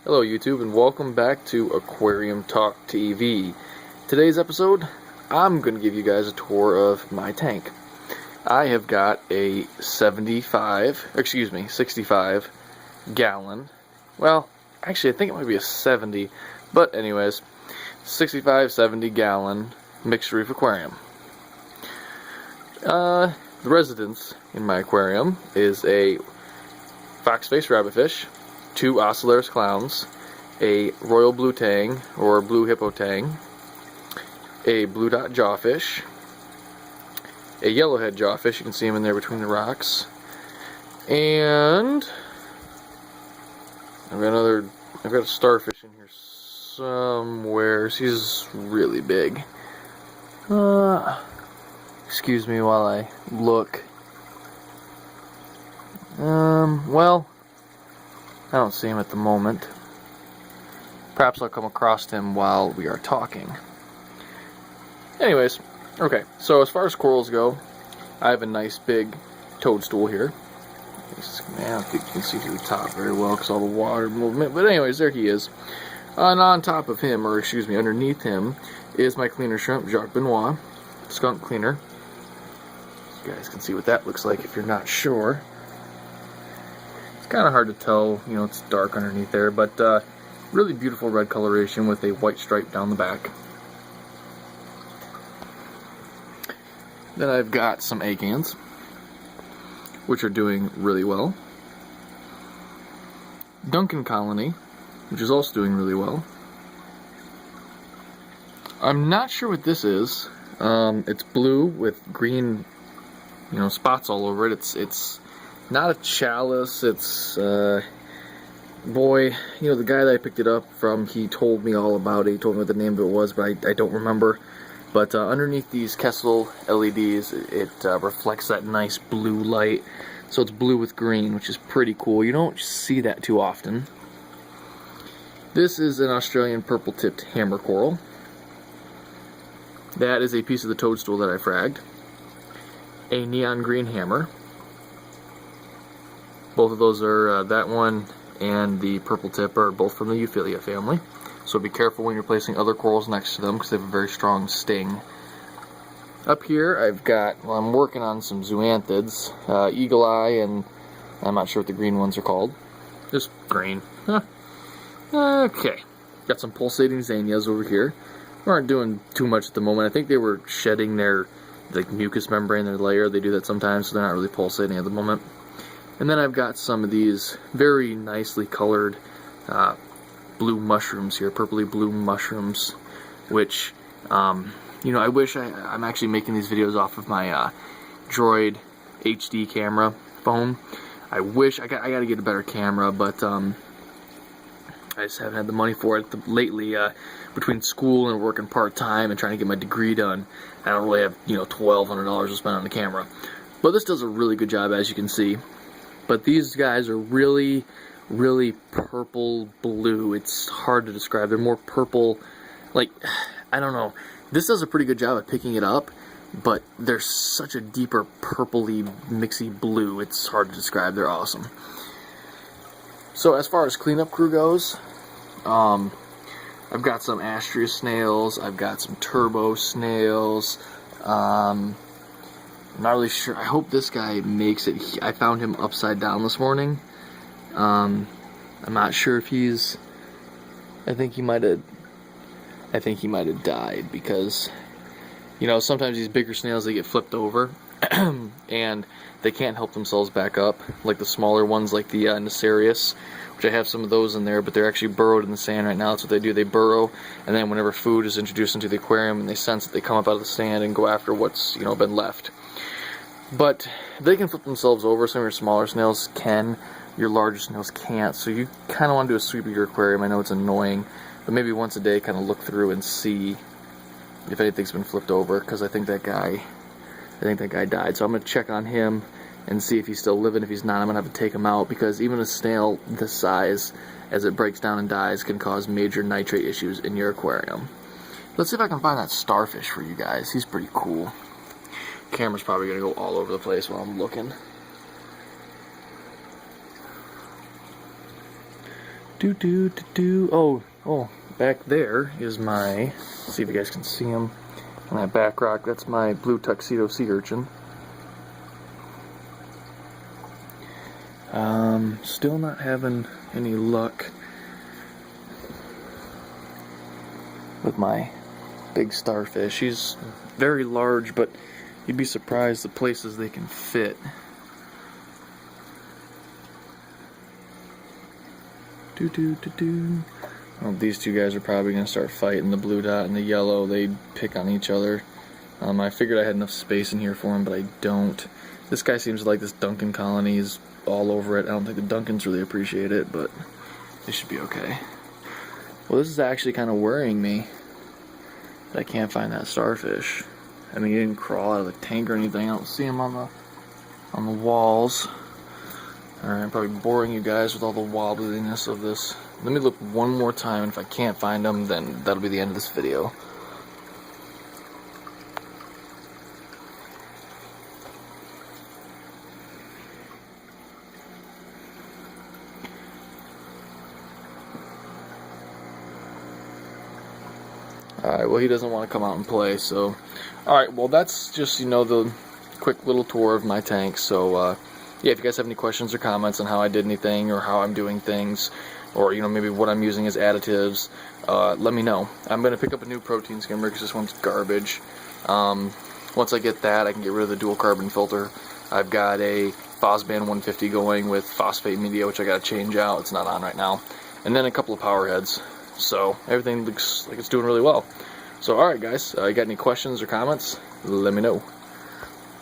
Hello YouTube and welcome back to Aquarium Talk TV. Today's episode, I'm going to give you guys a tour of my tank. I have got a 65 gallon, well actually I think it might be a 70, but anyways, 70 gallon mixed reef aquarium. The residence in my aquarium is a fox-faced rabbitfish, 2 Ocellaris clowns, a royal blue tang or blue hippo tang, a blue dot jawfish, a yellowhead jawfish, you can see him in there between the rocks, and I've got a starfish in here somewhere. She's really big. Excuse me while I look. Well, I don't see him at the moment. Perhaps I'll come across him while we are talking. Anyways, okay, so as far as corals go, I have a nice big toadstool here. Man, I don't think you can see through the top very well because all the water movement, but anyways, there he is. And on top of him, or excuse me, underneath him, is my cleaner shrimp, Jacques Benoit, skunk cleaner. You guys can see what that looks like if you're not sure. It's kind of hard to tell, you know, it's dark underneath there, but really beautiful red coloration with a white stripe down the back. Then I've got some acans, which are doing really well. Duncan colony, which is also doing really well. I'm not sure what this is. It's blue with green, you know, spots all over it. It's not a chalice, it's, boy, you know, the guy that I picked it up from, he told me all about it. He told me what the name of it was, but I don't remember. But underneath these Kessel LEDs, it reflects that nice blue light. So it's blue with green, which is pretty cool. You don't see that too often. This is an Australian purple-tipped hammer coral. That is a piece of the toadstool that I fragged. A neon green hammer. Both of those are, that one and the purple tip are both from the Euphyllia family. So be careful when you're placing other corals next to them because they have a very strong sting. Up here I've got, well, I'm working on some zoanthids, eagle eye, and I'm not sure what the green ones are called. Just green. Huh. Okay. Got some pulsating zinnias over here. We aren't doing too much at the moment. I think they were shedding their mucous membrane, their layer. They do that sometimes, so they're not really pulsating at the moment. And then I've got some of these very nicely colored blue mushrooms here, purpley blue mushrooms, which, you know, I wish I'm actually making these videos off of my Droid HD camera phone. I wish, I got to get a better camera, but I just haven't had the money for it lately. Between school and working part-time and trying to get my degree done, I don't really have, you know, $1,200 to spend on the camera. But this does a really good job, as you can see. But these guys are really, really purple blue. It's hard to describe. They're more purple, like, I don't know. This does a pretty good job at picking it up, but they're such a deeper purpley, mixy blue. It's hard to describe. They're awesome. So as far as cleanup crew goes, I've got some Astrea snails. I've got some turbo snails. I'm not really sure. I hope this guy makes it. I found him upside down this morning. I'm not sure if he's. I think he might have died because, you know, sometimes these bigger snails, they get flipped over and they can't help themselves back up, like the smaller ones, like the Necerius, which I have some of those in there, but they're actually burrowed in the sand right now. That's what they do. They burrow, and then whenever food is introduced into the aquarium and they sense it, they come up out of the sand and go after what's, you know, been left. But they can flip themselves over. Some of your smaller snails can, your larger snails can't, so you kind of want to do a sweep of your aquarium. I know it's annoying, but maybe once a day kind of look through and see if anything's been flipped over, because I think that guy died. So I'm going to check on him and see if he's still living. If he's not, I'm going to have to take him out, because even a snail this size, as it breaks down and dies, can cause major nitrate issues in your aquarium. Let's see if I can find that starfish for you guys. He's pretty cool. Camera's probably going to go all over the place while I'm looking. Oh, back there is my, let's see if you guys can see him on that back rock. That's my blue tuxedo sea urchin. Still not having any luck with my big starfish. He's very large, but you'd be surprised the places they can fit. Well, these two guys are probably going to start fighting. The blue dot and the yellow, they pick on each other. I figured I had enough space in here for them, but I don't. This guy seems to like this Duncan colony. He's all over it. I don't think the Duncans really appreciate it, but they should be okay. Well, this is actually kind of worrying me that I can't find that starfish. I mean, he didn't crawl out of the tank or anything. I don't see him on the walls. Alright, I'm probably boring you guys with all the wobbliness of this. Let me look one more time, and if I can't find him, then that'll be the end of this video. Alright, well, he doesn't want to come out and play, so... Alright, well, that's just, the quick little tour of my tank, so, yeah, if you guys have any questions or comments on how I did anything, or how I'm doing things, or, maybe what I'm using as additives, let me know. I'm going to pick up a new protein skimmer, because this one's garbage. Once I get that, I can get rid of the dual carbon filter. I've got a Phosban 150 going with phosphate media, which I got to change out. It's not on right now. And then a couple of power heads. So everything looks like it's doing really well. So alright guys, you got any questions or comments? Let me know.